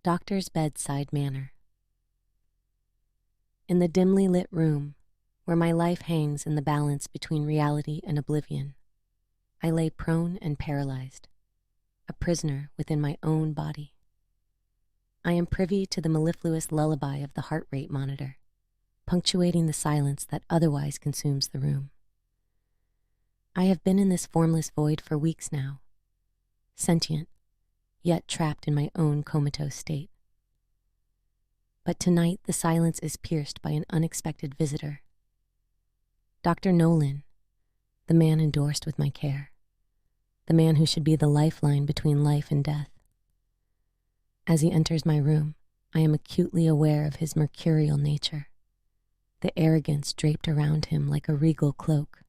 Doctor's bedside manner. In the dimly lit room, where my life hangs in the balance between reality and oblivion, I lay prone and paralyzed, a prisoner within my own body. I am privy to the mellifluous lullaby of the heart rate monitor, punctuating the silence that otherwise consumes the room. I have been in this formless void for weeks now, sentient, yet trapped in my own comatose state. But tonight the silence is pierced by an unexpected visitor. Dr. Nolan, the man endorsed with my care, the man who should be the lifeline between life and death. As he enters my room, I am acutely aware of his mercurial nature, the arrogance draped around him like a regal cloak.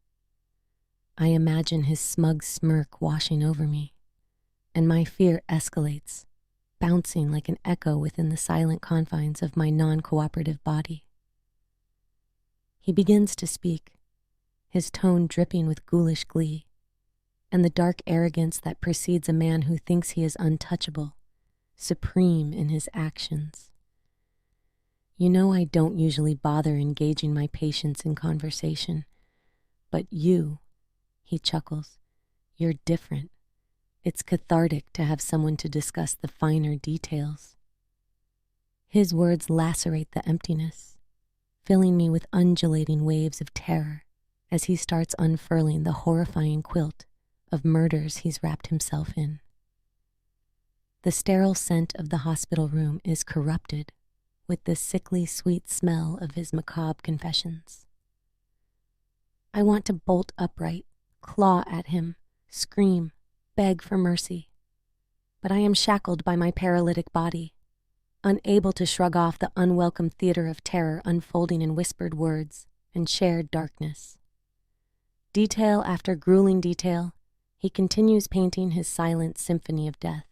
I imagine his smug smirk washing over me, and my fear escalates, bouncing like an echo within the silent confines of my non-cooperative body. He begins to speak, his tone dripping with ghoulish glee, and the dark arrogance that precedes a man who thinks he is untouchable, supreme in his actions. You know I don't usually bother engaging my patients in conversation, but you, he chuckles, you're different. It's cathartic to have someone to discuss the finer details. His words lacerate the emptiness, filling me with undulating waves of terror as he starts unfurling the horrifying quilt of murders he's wrapped himself in. The sterile scent of the hospital room is corrupted with the sickly sweet smell of his macabre confessions. I want to bolt upright, claw at him, scream, beg for mercy, but I am shackled by my paralytic body, unable to shrug off the unwelcome theater of terror unfolding in whispered words and shared darkness. Detail after grueling detail, he continues painting his silent symphony of death.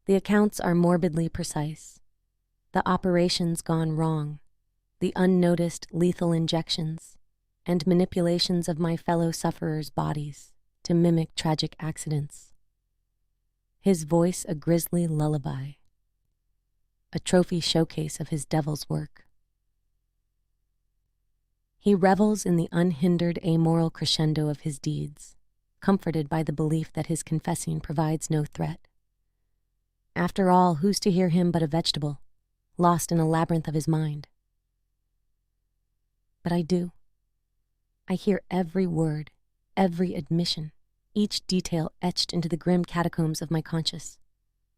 The accounts are morbidly precise. The operations gone wrong, the unnoticed lethal injections, and manipulations of my fellow sufferers' bodies to mimic tragic accidents. His voice a grisly lullaby, a trophy showcase of his devil's work. He revels in the unhindered amoral crescendo of his deeds, comforted by the belief that his confessing provides no threat. After all, who's to hear him but a vegetable, lost in a labyrinth of his mind? But I do. I hear every word, every admission, each detail etched into the grim catacombs of my conscience,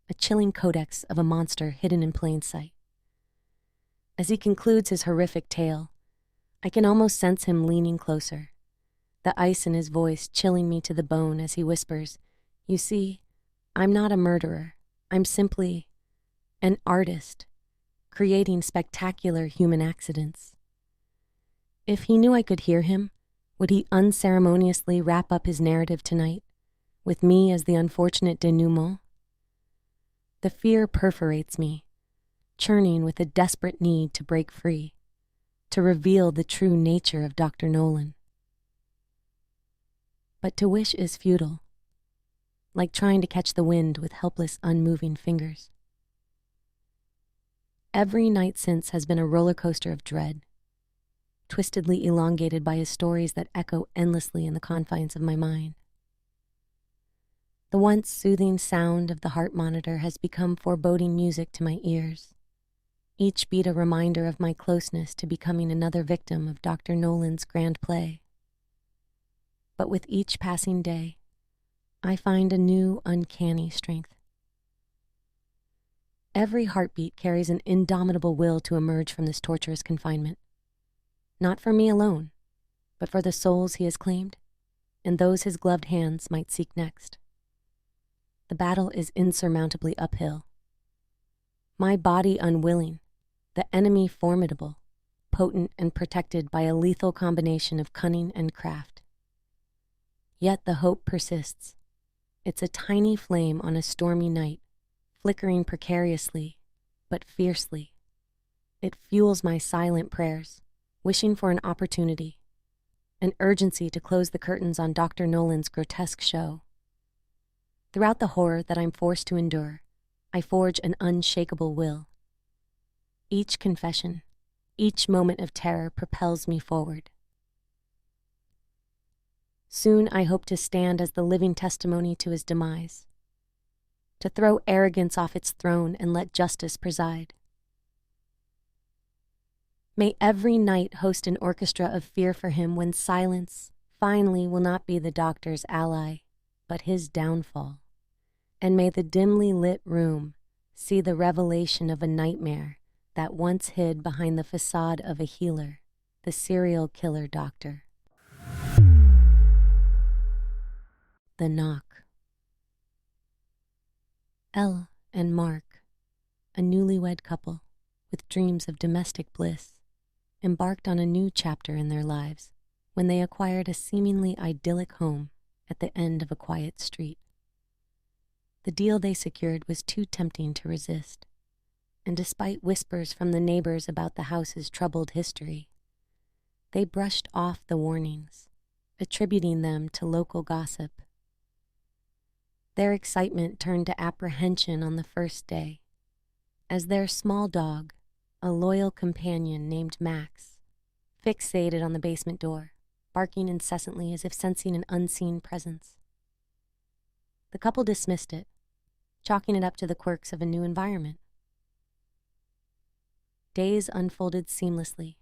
a chilling codex of a monster hidden in plain sight. As he concludes his horrific tale, I can almost sense him leaning closer, the ice in his voice chilling me to the bone as he whispers, "You see, I'm not a murderer. I'm simply an artist, creating spectacular human accidents." If he knew I could hear him, would he unceremoniously wrap up his narrative tonight, with me as the unfortunate denouement? The fear perforates me, churning with a desperate need to break free, to reveal the true nature of Dr. Nolan. But to wish is futile, like trying to catch the wind with helpless, unmoving fingers. Every night since has been a roller coaster of dread, twistedly elongated by his stories that echo endlessly in the confines of my mind. The once soothing sound of the heart monitor has become foreboding music to my ears, each beat a reminder of my closeness to becoming another victim of Dr. Nolan's grand play. But with each passing day, I find a new, uncanny strength. Every heartbeat carries an indomitable will to emerge from this torturous confinement. Not for me alone, but for the souls he has claimed, and those his gloved hands might seek next. The battle is insurmountably uphill. My body unwilling, the enemy formidable, potent and protected by a lethal combination of cunning and craft. Yet the hope persists. It's a tiny flame on a stormy night, flickering precariously, but fiercely. It fuels my silent prayers, wishing for an opportunity, an urgency to close the curtains on Dr. Nolan's grotesque show. Throughout the horror that I'm forced to endure, I forge an unshakable will. Each confession, each moment of terror propels me forward. Soon I hope to stand as the living testimony to his demise, to throw arrogance off its throne and let justice preside. May every night host an orchestra of fear for him when silence finally will not be the doctor's ally, but his downfall. And may the dimly lit room see the revelation of a nightmare that once hid behind the facade of a healer, the serial killer doctor. The knock. Elle and Mark, a newlywed couple with dreams of domestic bliss, embarked on a new chapter in their lives when they acquired a seemingly idyllic home at the end of a quiet street. The deal they secured was too tempting to resist, and despite whispers from the neighbors about the house's troubled history, they brushed off the warnings, attributing them to local gossip. Their excitement turned to apprehension on the first day, as their small dog, a loyal companion named Max, fixated on the basement door, barking incessantly as if sensing an unseen presence. The couple dismissed it, chalking it up to the quirks of a new environment. Days unfolded seamlessly,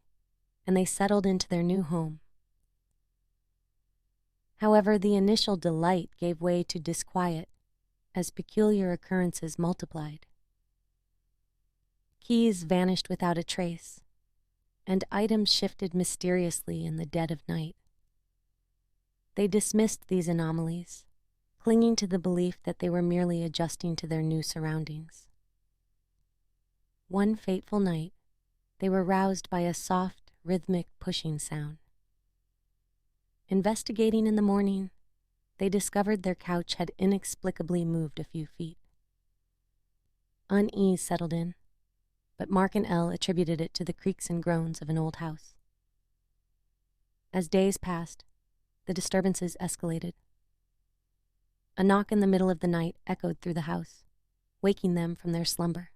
and they settled into their new home. However, the initial delight gave way to disquiet as peculiar occurrences multiplied. Keys vanished without a trace, and items shifted mysteriously in the dead of night. They dismissed these anomalies, clinging to the belief that they were merely adjusting to their new surroundings. One fateful night, they were roused by a soft, rhythmic pushing sound. Investigating in the morning, they discovered their couch had inexplicably moved a few feet. Unease settled in, but Mark and Elle attributed it to the creaks and groans of an old house. As days passed, the disturbances escalated. A knock in the middle of the night echoed through the house, waking them from their slumber.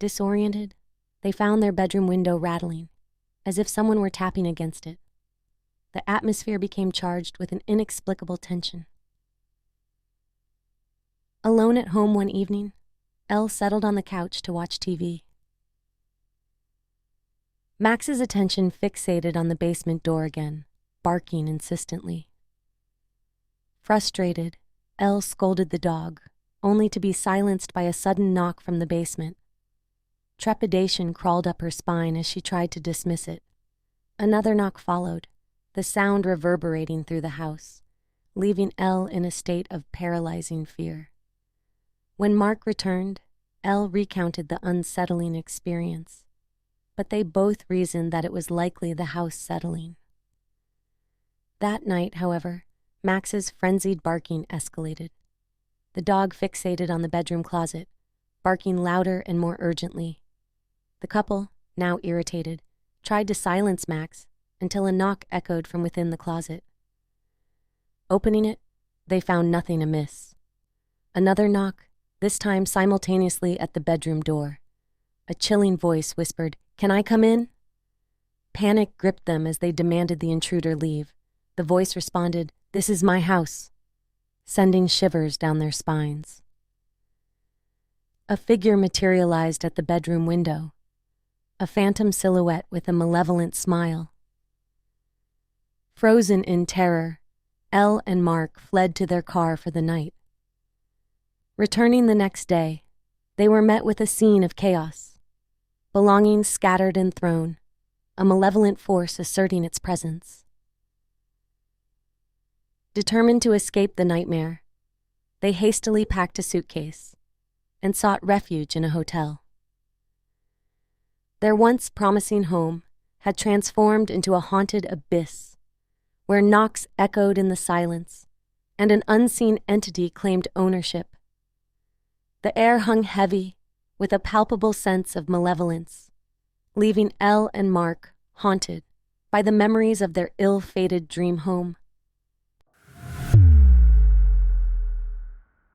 Disoriented, they found their bedroom window rattling, as if someone were tapping against it. The atmosphere became charged with an inexplicable tension. Alone at home one evening, Elle settled on the couch to watch TV. Max's attention fixated on the basement door again, barking insistently. Frustrated, Elle scolded the dog, only to be silenced by a sudden knock from the basement. Trepidation crawled up her spine as she tried to dismiss it. Another knock followed, the sound reverberating through the house, leaving Elle in a state of paralyzing fear. When Mark returned, Elle recounted the unsettling experience, but they both reasoned that it was likely the house settling. That night, however, Max's frenzied barking escalated. The dog fixated on the bedroom closet, barking louder and more urgently. The couple, now irritated, tried to silence Max until a knock echoed from within the closet. Opening it, they found nothing amiss. Another knock, this time simultaneously at the bedroom door. A chilling voice whispered, "Can I come in?" Panic gripped them as they demanded the intruder leave. The voice responded, "This is my house," sending shivers down their spines. A figure materialized at the bedroom window, a phantom silhouette with a malevolent smile. Frozen in terror, Elle and Mark fled to their car for the night. Returning the next day, they were met with a scene of chaos. Belongings scattered and thrown, a malevolent force asserting its presence. Determined to escape the nightmare, they hastily packed a suitcase and sought refuge in a hotel. Their once promising home had transformed into a haunted abyss, where knocks echoed in the silence and an unseen entity claimed ownership. The air hung heavy with a palpable sense of malevolence, leaving Elle and Mark haunted by the memories of their ill-fated dream home.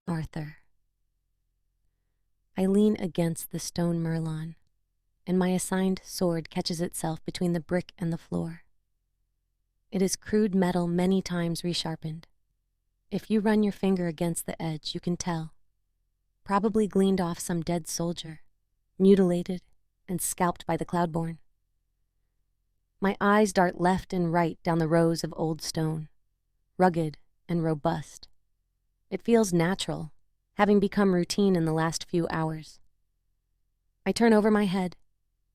Arthur. I lean against the stone merlon, and my assigned sword catches itself between the brick and the floor. It is crude metal many times resharpened. If you run your finger against the edge, you can tell. Probably gleaned off some dead soldier, mutilated and scalped by the Cloudborn. My eyes dart left and right down the rows of old stone, rugged and robust. It feels natural, having become routine in the last few hours. I turn over my head,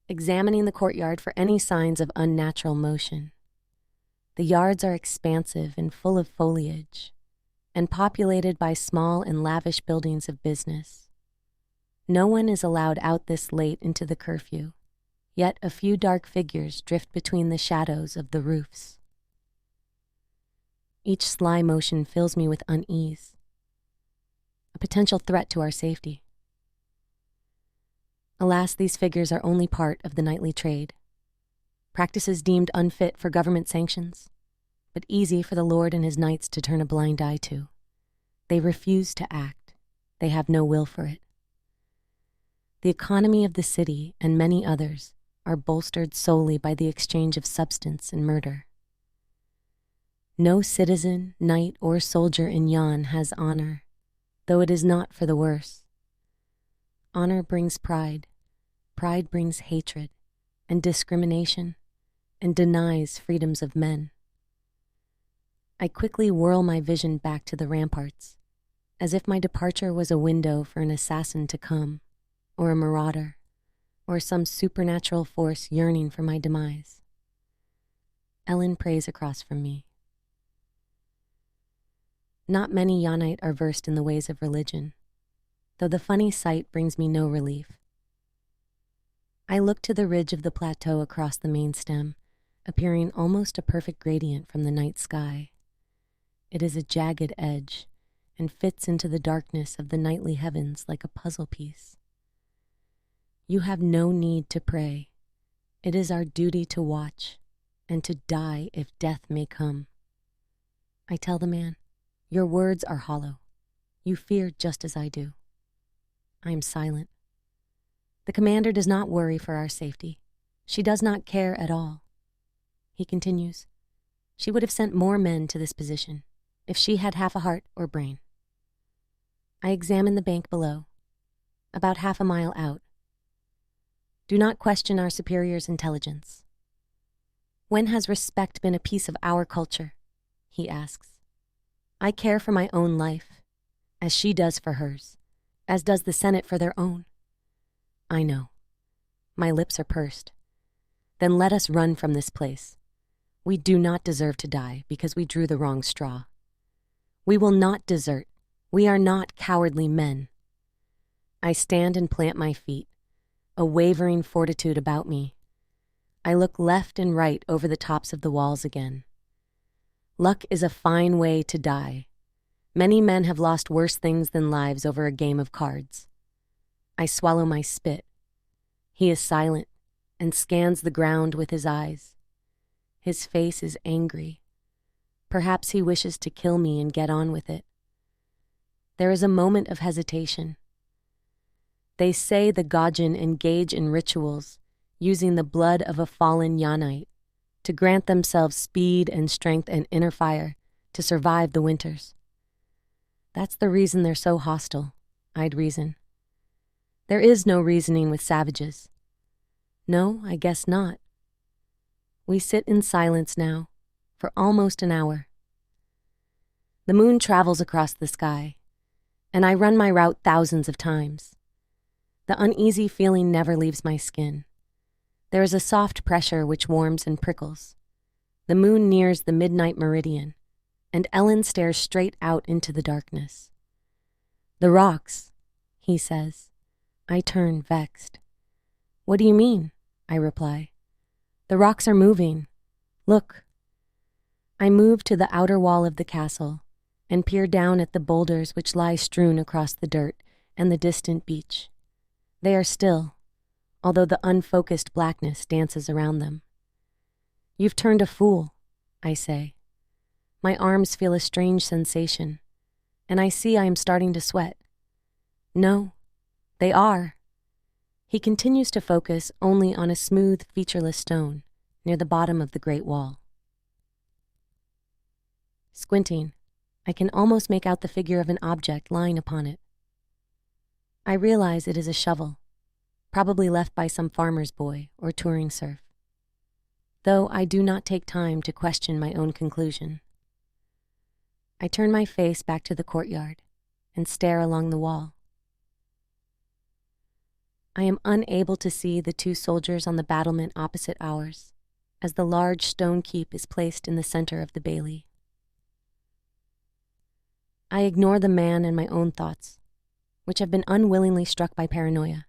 examining the courtyard for any signs of unnatural motion. The yards are expansive and full of foliage, and populated by small and lavish buildings of business. No one is allowed out this late into the curfew, yet a few dark figures drift between the shadows of the roofs. Each sly motion fills me with unease, a potential threat to our safety. Alas, these figures are only part of the nightly trade. Practices deemed unfit for government sanctions, but easy for the Lord and his knights to turn a blind eye to. They refuse to act. They have no will for it. The economy of the city and many others are bolstered solely by the exchange of substance and murder. No citizen, knight, or soldier in Yan has honor, though it is not for the worse. Honor brings pride, pride brings hatred and discrimination, and denies freedoms of men. I quickly whirl my vision back to the ramparts, as if my departure was a window for an assassin to come, or a marauder, or some supernatural force yearning for my demise. Ellen prays across from me. Not many Yanite are versed in the ways of religion, though the funny sight brings me no relief. I look to the ridge of the plateau across the main stem, appearing almost a perfect gradient from the night sky. It is a jagged edge, and fits into the darkness of the nightly heavens like a puzzle piece. You have no need to pray. It is our duty to watch, and to die if death may come. I tell the man, your words are hollow. You fear just as I do. I am silent. The commander does not worry for our safety. She does not care at all. He continues, she would have sent more men to this position, if she had half a heart or brain. I examine the bank below, about half a mile out. Do not question our superior's intelligence. When has respect been a piece of our culture? He asks. I care for my own life, as she does for hers, as does the Senate for their own. I know. My lips are pursed. Then let us run from this place. We do not deserve to die because we drew the wrong straw. We will not desert. We are not cowardly men. I stand and plant my feet, a wavering fortitude about me. I look left and right over the tops of the walls again. Luck is a fine way to die. Many men have lost worse things than lives over a game of cards. I swallow my spit. He is silent and scans the ground with his eyes. His face is angry. Perhaps he wishes to kill me and get on with it. There is a moment of hesitation. They say the Gajin engage in rituals using the blood of a fallen Yanite to grant themselves speed and strength and inner fire to survive the winters. That's the reason they're so hostile, I'd reason. There is no reasoning with savages. No, I guess not. We sit in silence now, for almost an hour. The moon travels across the sky, and I run my route thousands of times. The uneasy feeling never leaves my skin. There is a soft pressure which warms and prickles. The moon nears the midnight meridian, and Ellen stares straight out into the darkness. The rocks, he says. I turn, vexed. What do you mean? I reply. The rocks are moving. Look. I move to the outer wall of the castle and peer down at the boulders which lie strewn across the dirt and the distant beach. They are still, although the unfocused blackness dances around them. You've turned a fool, I say. My arms feel a strange sensation, and I see I am starting to sweat. No, They are. He continues to focus only on a smooth, featureless stone near the bottom of the Great Wall. Squinting, I can almost make out the figure of an object lying upon it. I realize it is a shovel, probably left by some farmer's boy or touring serf, though I do not take time to question my own conclusion. I turn my face back to the courtyard and stare along the wall. I am unable to see the two soldiers on the battlement opposite ours, as the large stone keep is placed in the center of the bailey. I ignore the man and my own thoughts, which have been unwillingly struck by paranoia.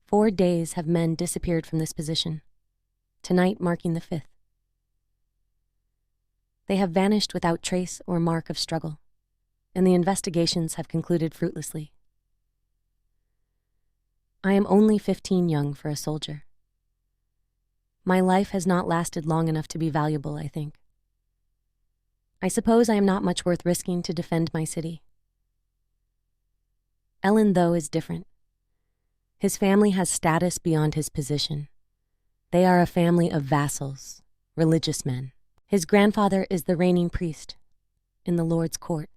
4 days have men disappeared from this position, tonight marking the 5th. They have vanished without trace or mark of struggle, and the investigations have concluded fruitlessly. I am only 15 young for a soldier. My life has not lasted long enough to be valuable, I think. I suppose I am not much worth risking to defend my city. Ellen, though, is different. His family has status beyond his position. They are a family of vassals, religious men. His grandfather is the reigning priest in the Lord's court.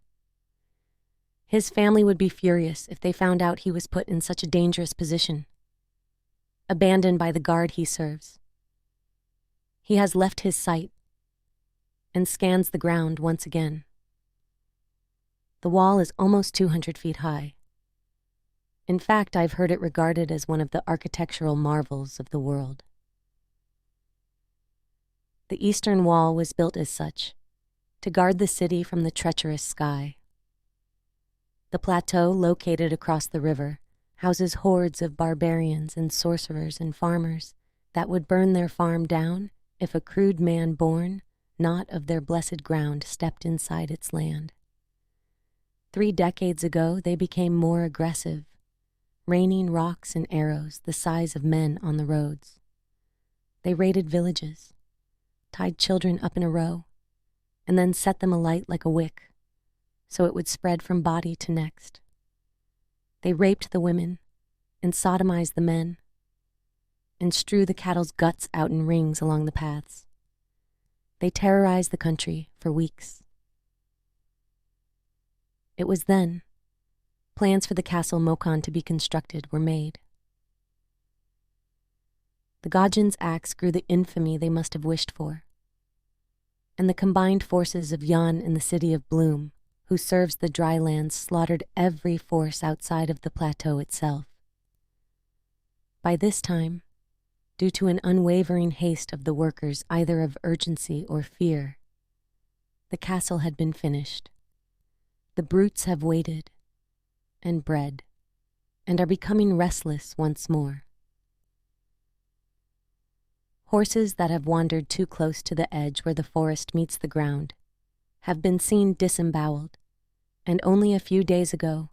His family would be furious if they found out he was put in such a dangerous position, abandoned by the guard he serves. He has left his sight and scans the ground once again. The wall is almost 200 feet high. In fact, I've heard it regarded as one of the architectural marvels of the world. The eastern wall was built as such, to guard the city from the treacherous sky. The plateau, located across the river, houses hordes of barbarians and sorcerers and farmers that would burn their farm down if a crude man born, not of their blessed ground, stepped inside its land. 3 decades ago, they became more aggressive, raining rocks and arrows the size of men on the roads. They raided villages, tied children up in a row, and then set them alight like a wick, so it would spread from body to next. They raped the women and sodomized the men and strew the cattle's guts out in rings along the paths. They terrorized the country for weeks. It was then plans for the castle Mokon to be constructed were made. The Gajin's axe grew the infamy they must have wished for, and the combined forces of Yan and the city of Bloom, who serves the dry lands, slaughtered every force outside of the plateau itself. By this time, due to an unwavering haste of the workers, either of urgency or fear, the castle had been finished. The brutes have waited and bred and are becoming restless once more. Horses that have wandered too close to the edge where the forest meets the ground have been seen disemboweled, and only a few days ago,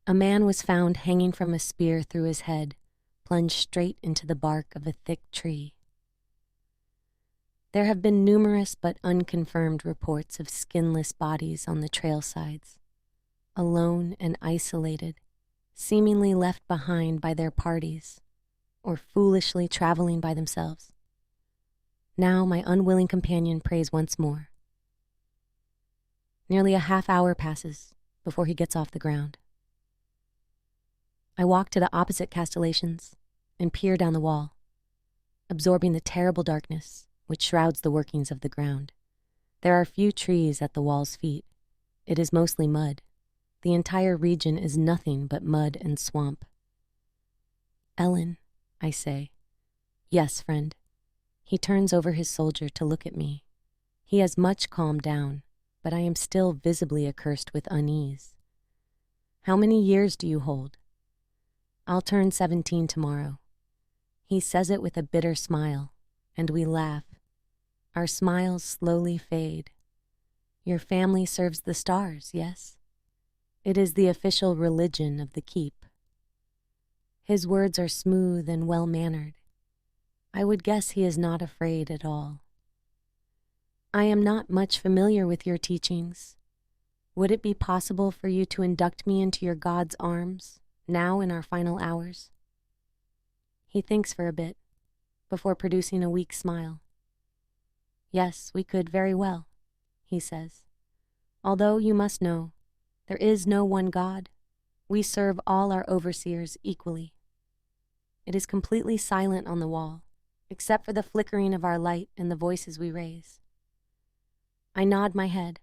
a man was found hanging from a spear through his head, plunged straight into the bark of a thick tree. There have been numerous but unconfirmed reports of skinless bodies on the trail sides, alone and isolated, seemingly left behind by their parties, or foolishly traveling by themselves. Now my unwilling companion prays once more. Nearly a half hour passes before he gets off the ground. I walk to the opposite castellations and peer down the wall, absorbing the terrible darkness which shrouds the workings of the ground. There are few trees at the wall's feet. It is mostly mud. The entire region is nothing but mud and swamp. Ellen, I say. Yes, friend. He turns over his soldier to look at me. He has much calmed down, but I am still visibly accursed with unease. How many years do you hold? I'll turn 17 tomorrow. He says it with a bitter smile, and we laugh. Our smiles slowly fade. Your family serves the stars, yes? It is the official religion of the keep. His words are smooth and well-mannered. I would guess he is not afraid at all. I am not much familiar with your teachings. Would it be possible for you to induct me into your God's arms, now in our final hours? He thinks for a bit, before producing a weak smile. Yes, we could very well, he says. Although you must know, there is no one God. We serve all our overseers equally. It is completely silent on the wall, except for the flickering of our light and the voices we raise. I nod my head.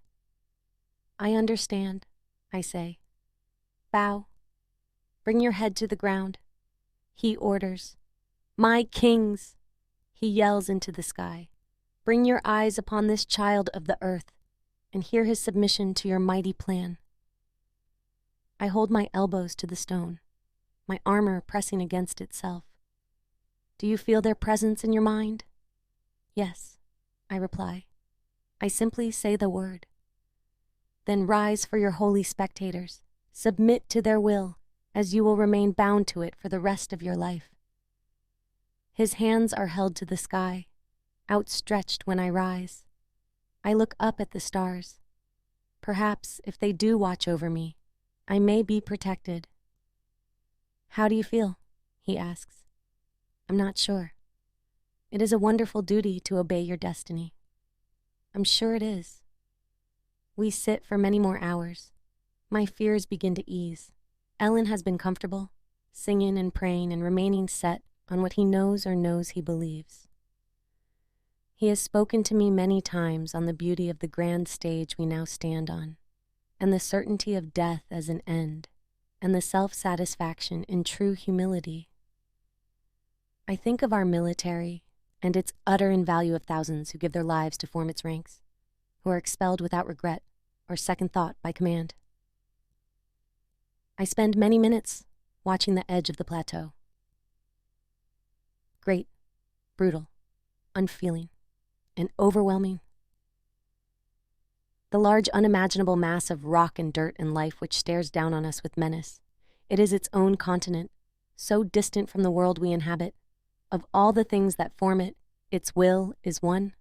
I understand, I say. Bow. Bring your head to the ground. He orders. My kings! He yells into the sky. Bring your eyes upon this child of the earth and hear his submission to your mighty plan. I hold my elbows to the stone, my armor pressing against itself. Do you feel their presence in your mind? Yes, I reply. I simply say the word. Then rise for your holy spectators. Submit to their will, as you will remain bound to it for the rest of your life. His hands are held to the sky, outstretched when I rise. I look up at the stars. Perhaps, if they do watch over me, I may be protected. How do you feel? He asks. I'm not sure. It is a wonderful duty to obey your destiny. I'm sure it is. We sit for many more hours. My fears begin to ease. Ellen has been comfortable, singing and praying and remaining set on what he knows or knows he believes. He has spoken to me many times on the beauty of the grand stage we now stand on, and the certainty of death as an end, and the self-satisfaction in true humility. I think of our military and its utter invalue of thousands who give their lives to form its ranks, who are expelled without regret or second thought by command. I spend many minutes watching the edge of the plateau. Great, brutal, unfeeling, and overwhelming. The large unimaginable mass of rock and dirt and life which stares down on us with menace. It is its own continent, so distant from the world we inhabit. Of all the things that form it, its will is one.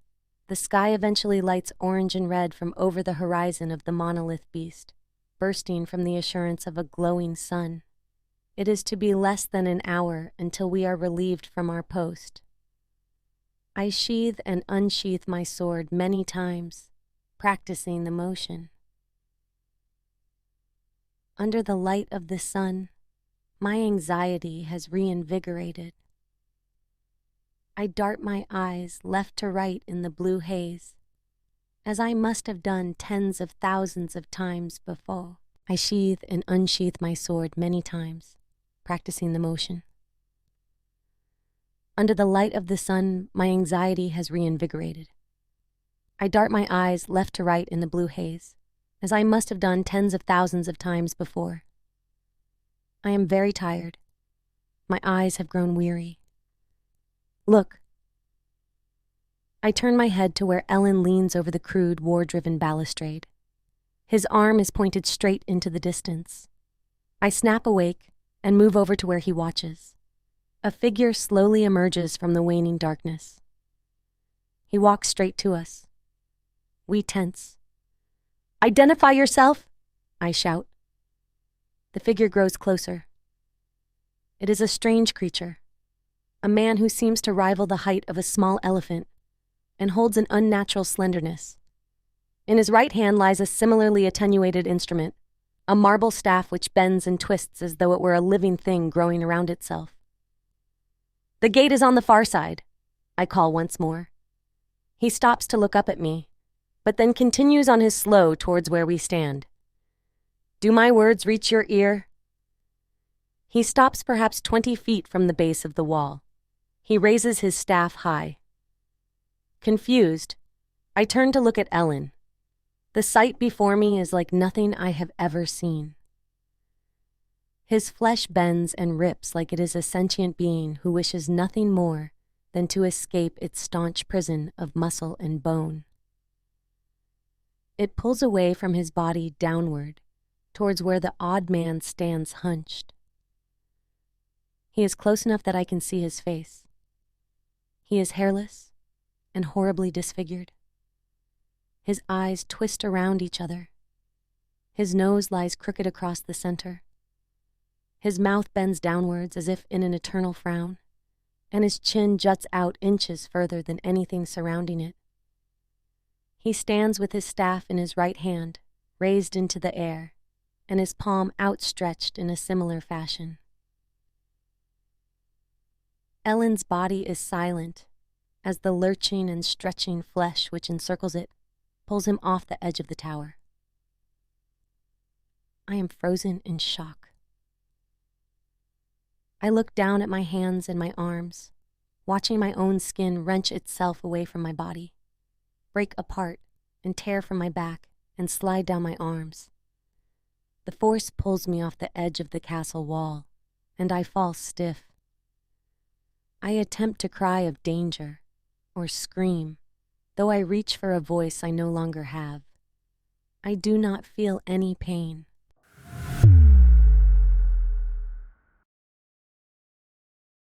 The sky eventually lights orange and red from over the horizon of the monolith beast, bursting from the assurance of a glowing sun. It is to be less than an hour until we are relieved from our post. I sheathe and unsheath my sword many times, practicing the motion. Under the light of the sun, my anxiety has reinvigorated. I dart my eyes left to right in the blue haze, as I must have done tens of thousands of times before. I sheathe and unsheath my sword many times, practicing the motion. Under the light of the sun, my anxiety has reinvigorated. I dart my eyes left to right in the blue haze, as I must have done tens of thousands of times before. I am very tired. My eyes have grown weary. Look. I turn my head to where Ellen leans over the crude, war-driven balustrade. His arm is pointed straight into the distance. I snap awake and move over to where he watches. A figure slowly emerges from the waning darkness. He walks straight to us. We tense. Identify yourself, I shout. The figure grows closer. It is a strange creature, a man who seems to rival the height of a small elephant and holds an unnatural slenderness. In his right hand lies a similarly attenuated instrument, a marble staff which bends and twists as though it were a living thing growing around itself. The gate is on the far side, I call once more. He stops to look up at me, but then continues on his slow towards where we stand. Do my words reach your ear? He stops perhaps 20 feet from the base of the wall. He raises his staff high. Confused, I turn to look at Ellen. The sight before me is like nothing I have ever seen. His flesh bends and rips like it is a sentient being who wishes nothing more than to escape its staunch prison of muscle and bone. It pulls away from his body downward, towards where the odd man stands hunched. He is close enough that I can see his face. He is hairless and horribly disfigured. His eyes twist around each other. His nose lies crooked across the center. His mouth bends downwards as if in an eternal frown, and his chin juts out inches further than anything surrounding it. He stands with his staff in his right hand, raised into the air, and his palm outstretched in a similar fashion. Ellen's body is silent, as the lurching and stretching flesh which encircles it pulls him off the edge of the tower. I am frozen in shock. I look down at my hands and my arms, watching my own skin wrench itself away from my body, break apart and tear from my back and slide down my arms. The force pulls me off the edge of the castle wall, and I fall stiff. I attempt to cry of danger or scream, though I reach for a voice I no longer have. I do not feel any pain.